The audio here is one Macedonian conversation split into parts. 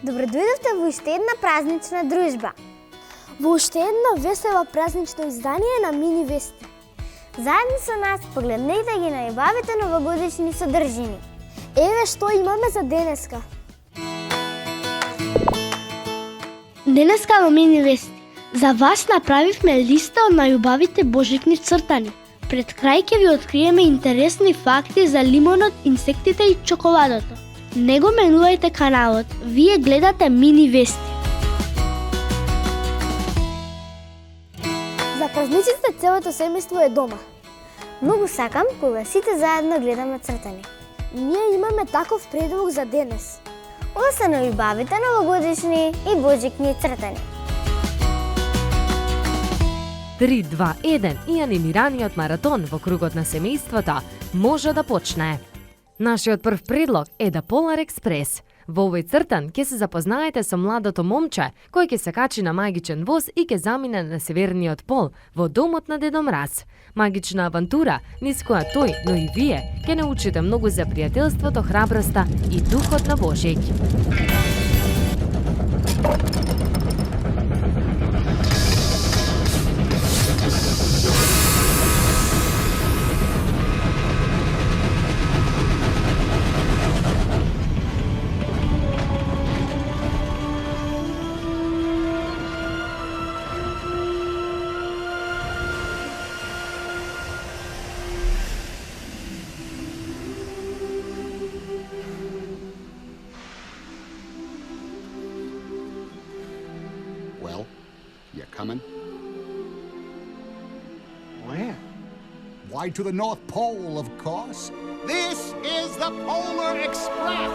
Добродојдовте во уште една празнична дружба. Во уште едно весело празнично издание на Мини Вести. Заедно со нас погледнете ги најубавите новогодишни содржини. Еве што имаме за денеска. Денеска во Мини Вести за вас направивме листа од најубавите божикни цртани. Пред крај ќе ви откриеме интересни факти за лимонот, инсектите и чоколадото. Не го менувајте каналот, вие гледате Мини Вести. За празниците целото семејство е дома. Многу сакам кога сите заедно гледаме цртани. Ние имаме таков предлог за денес. Ова се најубавите новогодишни и божикни цртани. 3, 2, 1 и анимираниот маратон во кругот на семејството може да почне. Нашиот прв предлог е да Polar Express. Во овој цртан ќе се запознаете со младото момче кој ќе се качи на магичен воз и ќе замине на северниот пол во домот на Дедо Мраз. Магична авантура низ која тој, но и вие ќе научите многу за пријателството, храброста и духот на Божик. Well, you coming? Where? Why, to the North Pole, of course. This is the Polar Express!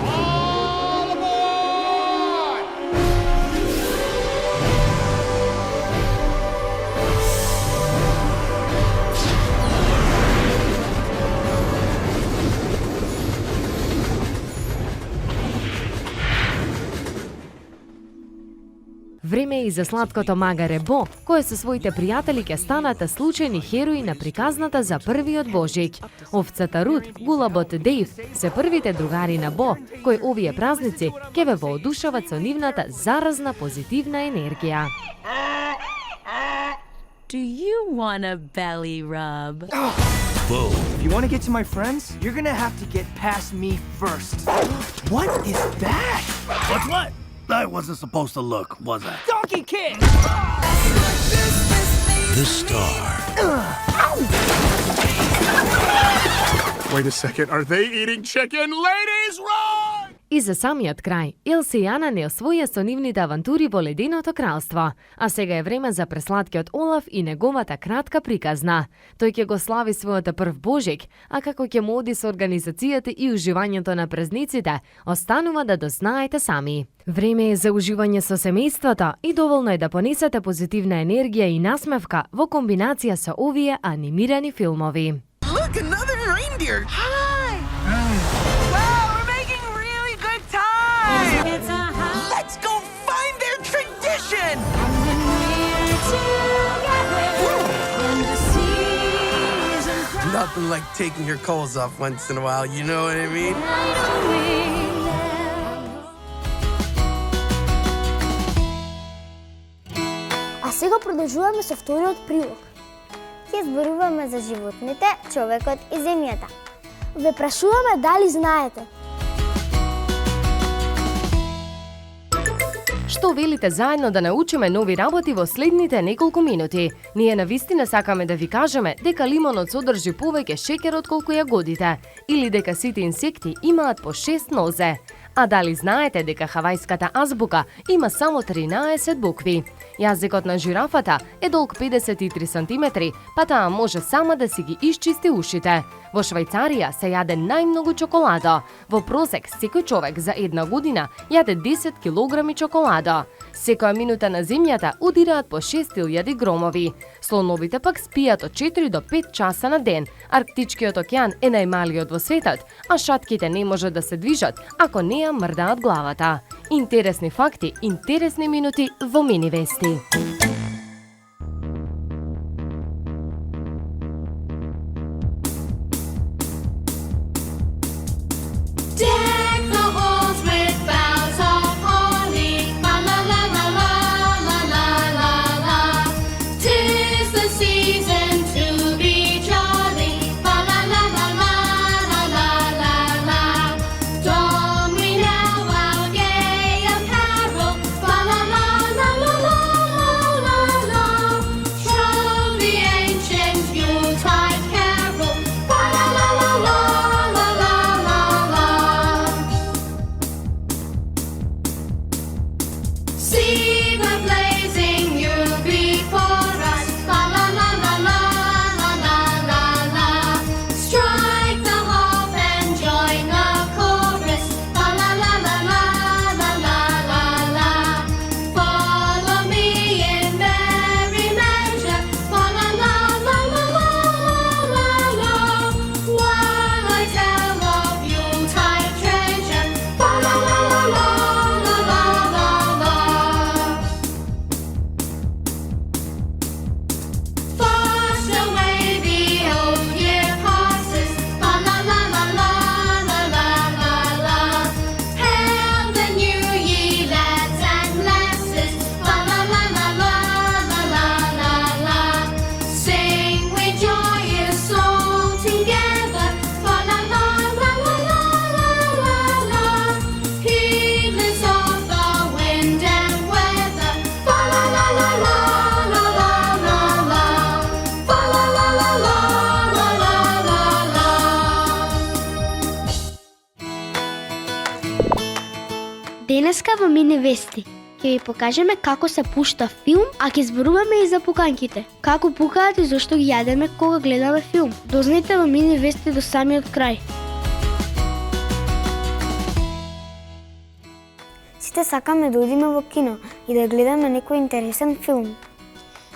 All aboard! Време е и за сладкото магаре Бо, кое со своите пријатели ќе станат случајни херои на приказната за првиот Божик. Овцата Рут, гулабот Дейв се првите другари на Бо, кои овие празници ќе ве воодушават со нивната заразна позитивна енергија. Do you want a belly rub? If you want to get to my friends, you're gonna have to get past me first. What is that? What? That wasn't supposed to look, was it? Donkey King! The star. Wait a second, are they eating chicken? Ladies, run! И за самиот крај, Елса и Ана не освоја со нивните авантури во Леденото кралство, а сега е време за пресладкиот Олаф и неговата кратка приказна. Тој ќе го слави својот прв Божик, а како ќе му оди со организацијата и уживањето на празниците, останува да дознаете сами. Време е за уживање со семејството и доволно е да понесете позитивна енергија и насмевка во комбинација со овие анимирани филмови. Look, another reindeer! Hi! Wow, we're making really good time! Let's go find their tradition! Nothing like taking your clothes off once in a while, you know what I mean? А сега продолжуваме со вториот прилог. Ќе зборуваме за животните, човекот и земјата. Ве прашуваме дали знаете. Што велите заедно да научиме нови работи во следните неколку минути? Ние навистина сакаме да ви кажеме дека лимонот содржи повеќе шеќер отколку јагодите, или дека сите инсекти имаат по 6 нозе. А дали знаете дека хавајската азбука има само 13 букви? Јазикот на жирафата е долг 53 сантиметри, па таа може сама да си ги исчисти ушите. Во Швајцарија се јаде најмногу чоколадо. Во просек секој човек за една година јаде 10 килограми чоколадо. Секоја минута на земјата удираат по 6000 громови. Слоновите пак спијат од 4 до 5 часа на ден. Арктичкиот океан е најмалиот во светот, а шатките не може да се движат ако не ја мрдаат главата. Интересни факти, интересни минути во Мини Вести. Deck the halls with boughs of holly. La la la la la la la la la. 'Tis the season to be jolly. La la la la la la la la la. Don we now our gay apparel. La la la la la la la la. Troll the ancient Yuletide carol. La la la la la la la la la. See the blazing Yule before us. La la la la la la la la la. Strike the harp and join the chorus. La la la la la la la la la. Follow me in merry measure. La la la la la la la la. While I tell of Yuletide treasure. La la la la la la la la la. Fast away the old year passes. La la la la la la la la la. Hail the new year, lads and lasses. La la la la la la la la la. Sing we joyous all together. La la la la la la la la la. Heedless of the wind and weather. La la la la la la la la la. La la la la la la la la la. Денеска во Мини Вести ќе ви покажеме како се пушта филм, а ќе зборуваме и за пуканките. Како пукаат и зошто ги јадеме кога гледаме филм. Дознайте во Мини Вести до самиот крај. Сите сакаме да одиме во кино и да гледаме некој интересен филм.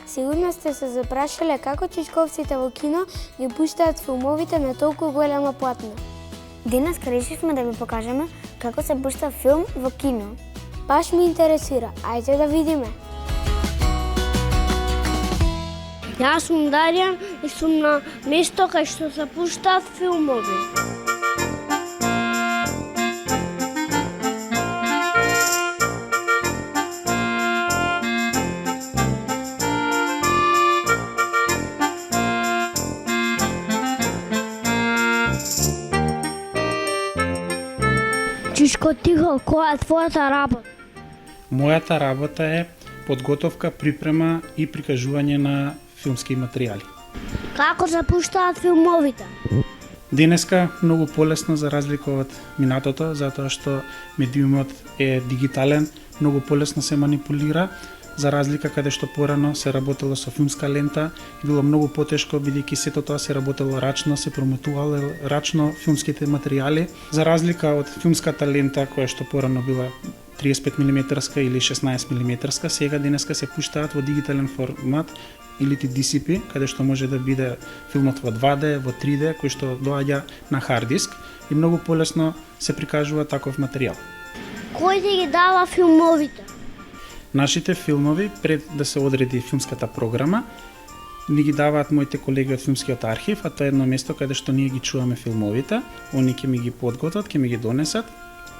Сигурно сте се запрашале како чичковците во кино ги пуштаат филмовите на толку голема платна. Денес решивме да ви покажеме како се пушта филм во кино. Баш ми интересира, ајде да видиме. Јас сум Дарјан и сум на место кај што се пуштаат филмови. Чичко Тихо, која е твојата работа? Мојата работа е подготовка, припрема и прикажување на филмски материјали. Како се пуштаат филмовите? Денеска многу полесно за разлика од минатото, затоа што медиумот е дигитален, многу полесно се манипулира, за разлика каде што порано се работело со филмска лента и било многу потешко бидејќи сето тоа се работело рачно, се промотувало рачно филмските материјали, за разлика од филмската лента која што порано била 35 мм или 16 мм, сега денеска се пуштаат во дигитален формат или DCP, каде што може да биде филмот во 2D, во 3D, кој што доаѓа на хард диск и многу полесно се прикажува таков материјал. Кој ти ги дава филмовите? Нашите филмови, пред да се одреди филмската програма, ни ги даваат моите колеги од филмскиот архив, а тоа е едно место каде што ние ги чуваме филмовите, они ќе ми ги подготват, ќе ми ги донесат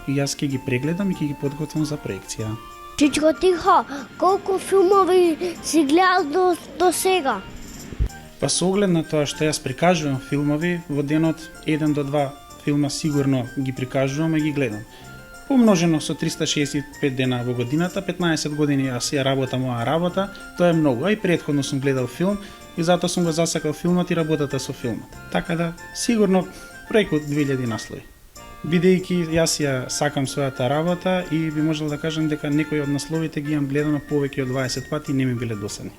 и јас ќе ги прегледам и ќе ги подготвам за проекција. Чичко Тихо, колку филмови си гледал до сега? Па со оглед на тоа што јас прикажувам филмови, во денот 1 до 2 филма сигурно ги прикажувам и ги гледам. Помножено со 365 дена во годината, 15 години јас ја работам моја работа, тоа е многу. А и претходно сум гледал филм и затоа сум го засакал филмот и работата со филмот. Така да, сигурно преку 2000 наслови. Бидејќи јас ја сакам својата работа и би можел да кажам дека некои од насловите ги имам гледано повеќе од 20 пати и не ми биле досадни.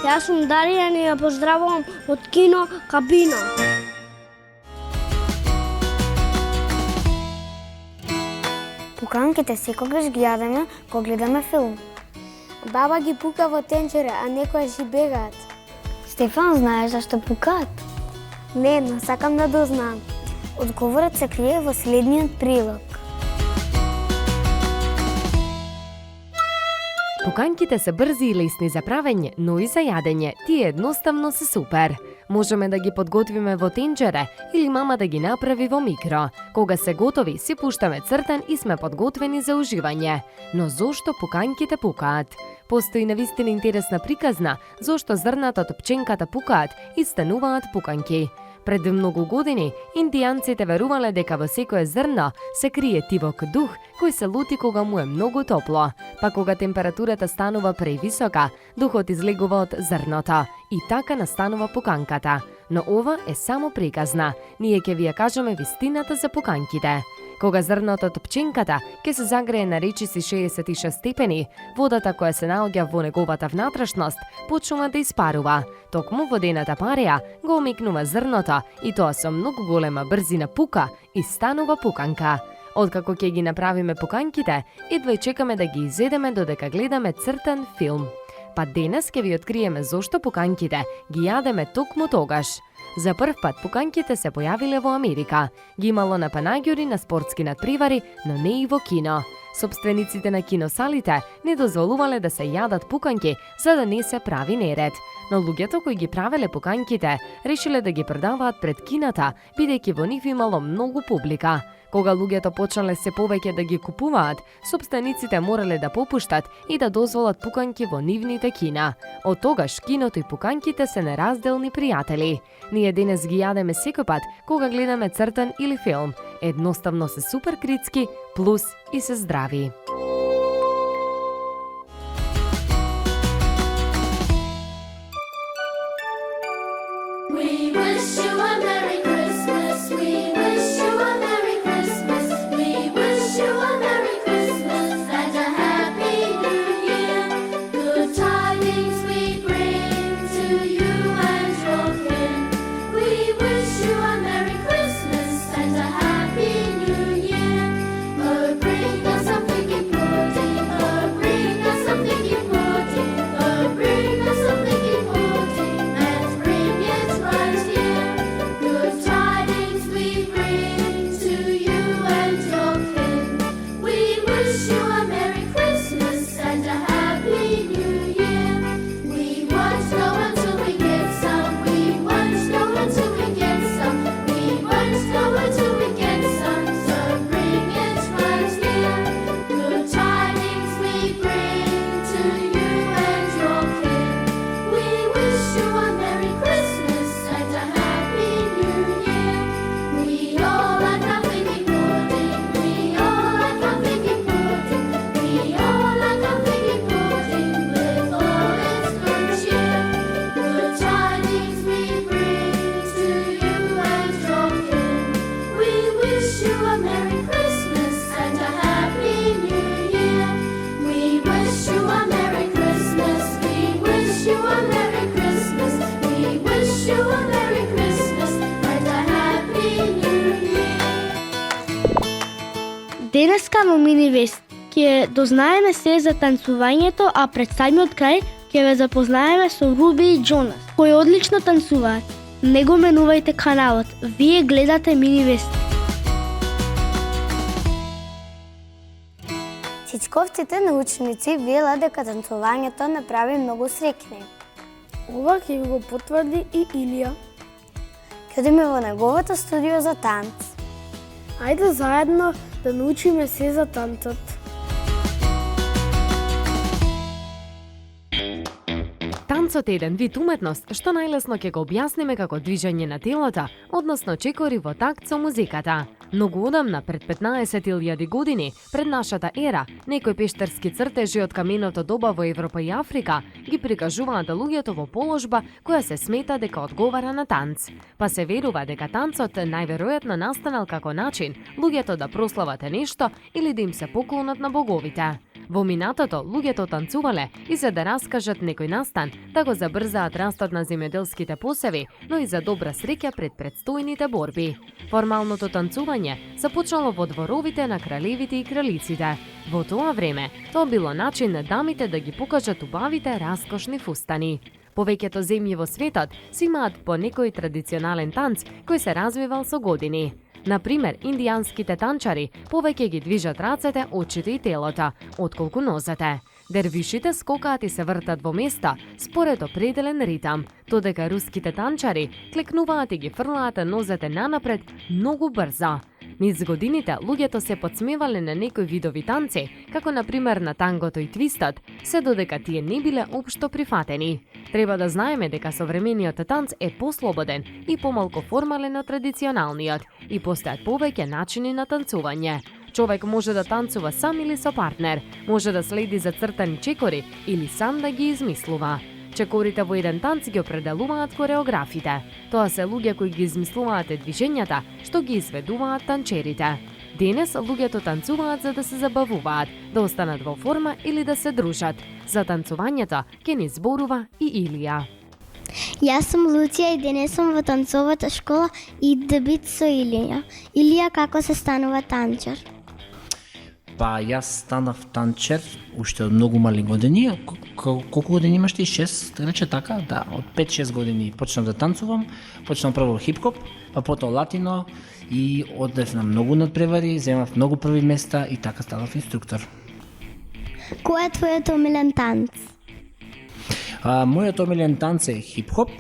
Јас сум Дарија и ја поздравувам од кино Кабина. Пуканките секогаш ги јадеме кога гледаме филм. Баба ги пука во тенџере, а некојаш и бегаат. Стефан, знаеш зашто пукаат? Не, но сакам да дознаам. Одговорот се крие во следниот прилог. Пуканките се брзи и лесни за правење, но и за јадење. Тие едноставно се супер. Можеме да ги подготвиме во тенџере или мама да ги направи во микро. Кога се готови, си пуштаме цртан и сме подготвени за уживање. Но зошто пуканките пукаат? Постои навистина интересна приказна зошто зрната од пченката пукаат и стануваат пуканки. Пред многу години, индијанците верувале дека во секое зрно се крие тивок дух кој се лути кога му е многу топло, па кога температурата станува превисока, духот излегува од зрното и така настанува пуканката. Но ова е само приказна. Ние ќе ви ја кажеме вистината за пуканките. Кога зрното од пченката ќе се загрее на речиси 66 степени, водата која се наоѓа во неговата внатрешност почнува да испарува. Токму водената пареја го омикнува зрното и тоа со многу голема брзина пука и станува пуканка. Откако ќе ги направиме пуканките, едва и чекаме да ги изедеме додека гледаме цртан филм. Па денес ќе ви откриеме зошто пуканките ги јадеме токму тогаш. За прв пат пуканките се појавиле во Америка. Ги имало на панаѓури, на спортски надпревари, но не и во кино. Собствениците на киносалите не дозволувале да се јадат пуканки за да не се прави неред. Но луѓето кои ги правеле пуканките решиле да ги продаваат пред кината, бидејќи во нив имало многу публика. Кога луѓето почнале се повеќе да ги купуваат, собствениците морале да попуштат и да дозволат пуканки во нивните кина. Од тогаш киното и пуканките се неразделни пријатели. Ние денес ги јадеме секој пат кога гледаме цртан или филм. Едноставно се супер критски, плюс и се здрави. We wish you a Merry Christmas. We wish you a Merry Christmas. We wish you a Merry Christmas and a Happy New Year. Good tidings we bring to you and your kin. We wish you a Merry Christmas and a Happy New Year. Oh, bring us something important. Oh, bring us something important. Oh, bring us something important and bring it right here. Good tidings we bring to you and your kin. We wish you a Merry Christmas and a Happy New Year. We won't know until we get some. We won't know until we get some. We won't know until we get some. So bring it right here. Good tidings we bring to you and your kin. We wish you a Merry Christmas and a Happy New Year. We all are nothing important. We all are nothing important. We all are nothing important with all its good cheer. Good tidings we bring to you and your kin. We wish you a Merry Christmas and a Happy New Year. We wish you a Merry Christmas. We wish you a Merry Christmas. We wish you a Merry Christmas and a Happy New Year. Денеска во Мини Вест ќе дознаеме се за танцувањето, а пред самиот крај ќе ве запознаеме со Руби и Джонас, кои одлично танцуваат. Не го менувајте каналот, вие гледате Мини Вест. Цицковците на ученици велат дека танцувањето направи многу среќни. Ова ќе ви го потврди и Илија. Ќе одиме во неговото студио за танц. Ајде заедно да научиме се за танцот. Танцот е еден вид уметност што најлесно ќе го објасниме како движење на телото, односно чекори во такт со музиката. Многу одамна, пред 15.000 години, пред нашата ера, некои пештарски цртежи од каменото доба во Европа и Африка ги прикажуваат луѓето во положба која се смета дека одговара на танц. Па се верува дека танцот најверојатно настанал како начин луѓето да прослават нешто или да им се поклонат на боговите. Во минатото, луѓето танцувале и за да раскажат некој настан, да го забрзаат растот на земјоделските посеви, но и за добра среќа пред предстојните борби. Формалното танцување започнало во дворовите на кралевите и кралиците. Во тоа време, тоа било начин на дамите да ги покажат убавите раскошни фустани. Повеќето земји во светот си имаат по некој традиционален танц кој се развивал со години. Например, индијанските танчари повеќе ги движат рацете, очите и телото, отколку нозете. Дервишите скокаат и се вртат во места според определен ритам, додека руските танчари клекнуваат и ги фрлаат нозете нанапред многу брзо. Низ годините, луѓето се подсмевале на некои видови танци, како например на тангото и твистот, се додека тие не биле општо прифатени. Треба да знаеме дека современиот танц е послободен и помалку формален од традиционалниот и постојат повеќе начини на танцување. Човек може да танцува сам или со партнер, може да следи зацртани чекори или сам да ги измислува. Чекорите во еден танц ги определуваат кореографите. Тоа се луѓе кои ги измислуваат движењата што ги изведуваат танчерите. Денес луѓето танцуваат за да се забавуваат, да останат во форма или да се дружат. За танцувањето ќе ни зборува и Илија. Јас сум Луција и денес сум во танцовата школа и дебит со Илија. Илија, како се станува танчар? Па јас станав танчер уште од многу мали години. Колку години имаш ти? 6, рече така? Да, од 5-6 години почнав да танцувам. Почнав прво хип-хоп, па потоа латино и одев на многу надпревари, земав многу први места и така станав инструктор. Кој е твојот омилен танц? Мојот омилен танц е хип-хоп.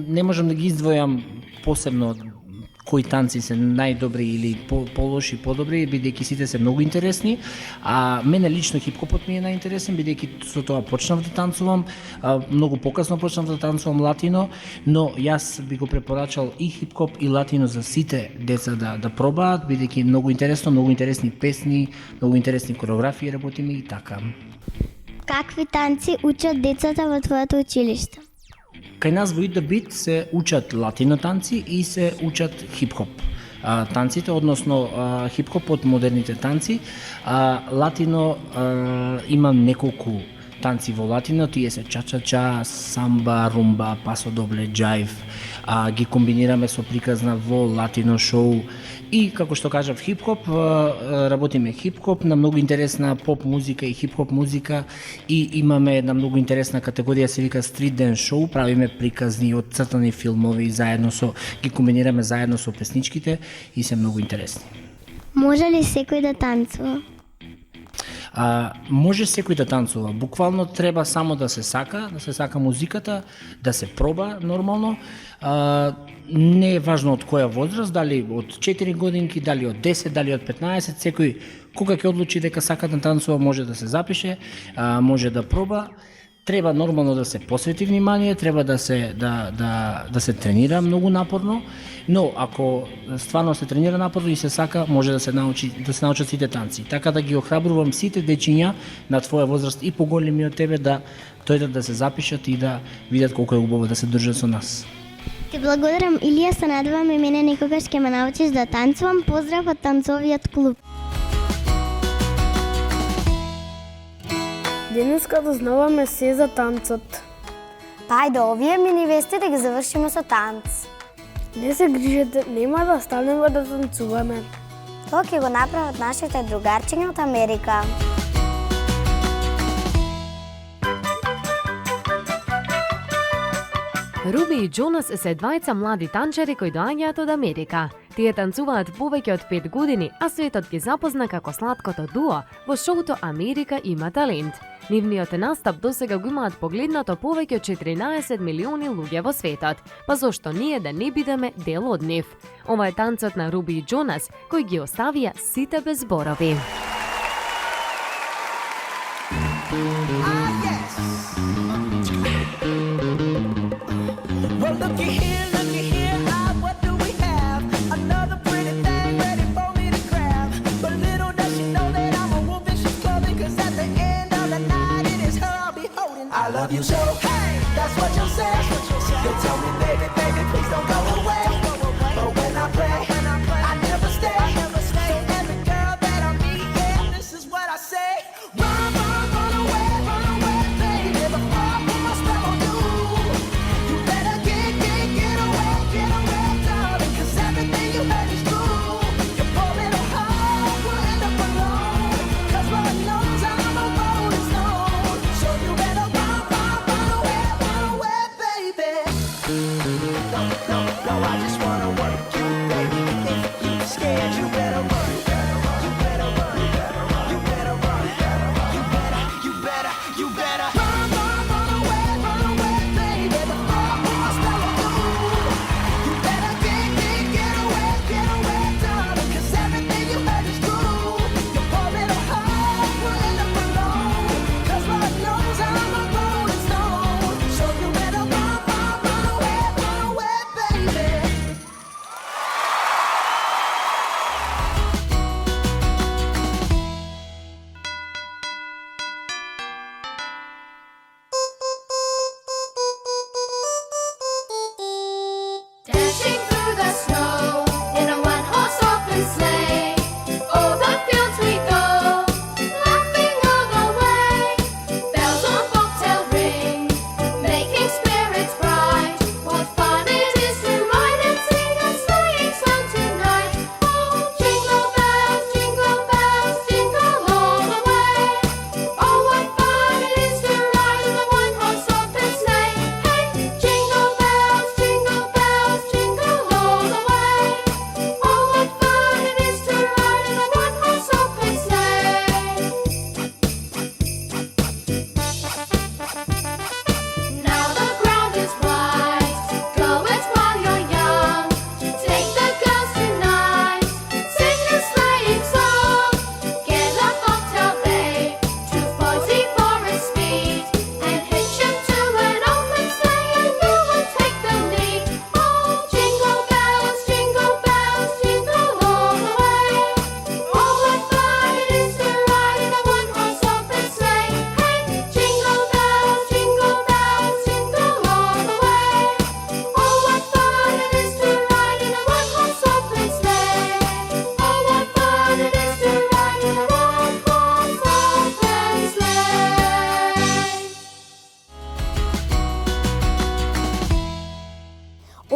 Не можам да ги издвојам посебно кои танци се најдобри или по-лоши, по-добри, бидејќи сите се многу интересни. Мене лично хип-хопот ми е најинтересен, бидејќи со тоа почнав да танцувам, многу покасно почнав да танцувам латино, но јас би го препорачал и хип-хоп и латино за сите деца да пробаат, бидејќи е многу интересно, многу интересни песни, многу интересни кореографии работиме и така. Какви танци учат децата во твоето училиште? Кај нас во Идабит се учат латино танци и се учат хип-хоп танците, односно хип-хопот модерните танци. Латино има неколку танци во латино, тие се ча-ча-ча, самба, румба, пасо добле, джајв. Ги комбинираме со приказна во латино шоу. И, како што кажав, хип-хоп, работиме хип-хоп на многу интересна поп музика и хип-хоп музика и имаме една многу интересна категорија, се вика Street Dance Show, правиме приказни од цртани филмови, ги комбинираме заедно со песничките и се многу интересни. Може ли секој да танцува? Може секој да танцува, буквално треба само да се сака музиката, да се проба нормално. Не е важно од која возраст, дали од 4 годинки, дали од 10, дали од 15, секој кога ќе одлучи дека сака да танцува може да се запише, може да проба. Треба нормално да се посвети внимание, треба да се тренира многу напорно, но ако стварно се тренира напорно и се сака, може да се научат сите танци. Така да ги охрабрувам сите дечиња на твоја возраст и поголеми од тебе да дојдат да се запишат и да видат колку е убаво да се држат со нас. Ти благодарам, Илија, се надевам и мене некогаш ќе ме научиш да танцувам. Поздрав од танцовиот клуб. Денеска дознаваме се за танцот. Ајде, овие мини вести да ги завршиме со танц. Не се грижете, нема да станеме да танцуваме. Тоа ќе го направат нашите другарчиња од Америка. Руби и Джонас се двајца млади танчари кои доаѓаат од Америка. Тие танцуваат повеќе од 5 години, а светот ги запозна како сладкото дуо во шоуто Америка има талент. Нивниот настап досега го имаат погледнато повеќе од 14 милиони луѓе во светот, па зошто ние да не бидеме дел од нив? Ова е танцот на Руби и Джонас, кои ги оставија сите без зборови. Well, looky here, what do we have? Another pretty thing ready for me to grab. But little does she know that I'm a wolf in sheep's clothing, 'cause at the end of the night it is her I'll be holding. I love you so, hey, that's what you say. You tell me, baby, please don't go away. But when I play, I never stay. So every girl that I meet, yeah, this is what I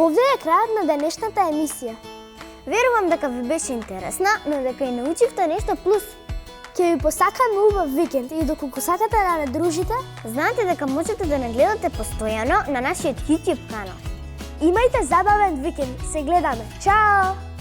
Овде е крајот на денешната емисија. Верувам дека ви беше интересна, но дека и научивте нешто плюс. Ќе ви посакаме убав викенд и доколку сакате да не дружите, знаете дека можете да не гледате постојано на нашиот YouTube канал. Имајте забавен викенд. Се гледаме. Чао!